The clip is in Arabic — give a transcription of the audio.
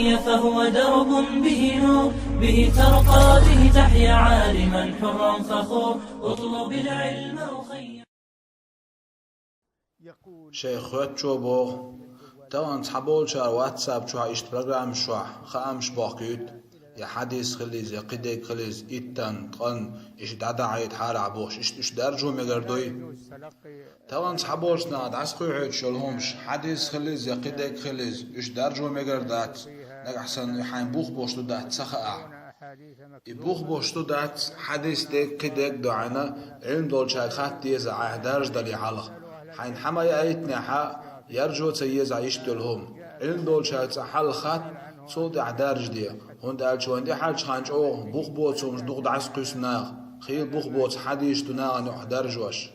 أخي فهو درب به نور، به ترقى به تحيا عالما حرا فخور. اطلب العلم أخي. شيخ واتشوبو توان صحابول شار واتساب شو إشت برنامج شو خامش باقيت يا حديث خليز يا قديك خليز إتن قن إيش دعدا عيد حال عبوش إيش درجو مقردوي توان صحابول سناد عسقي عيد شلهمش حديث خليز يا قديك خليز إيش درجو مقردات نك أحسن يحين بوخ بوشتو دات سخاء يبوخ بوشتو دات حديث ديك قديك دعنا علم دول شاي خات يزع عهدارج دلي حلق حين حما يأيتنا حا يرجو تيزع يشتلهم علم دول شاي حل خات صوت عهدارج دي هون دال شو عندي حال شخانج بوخ بوت سومش دوغ دعس قيس ناغ خيل بوخ بوت حديث تناغ نوح درجوش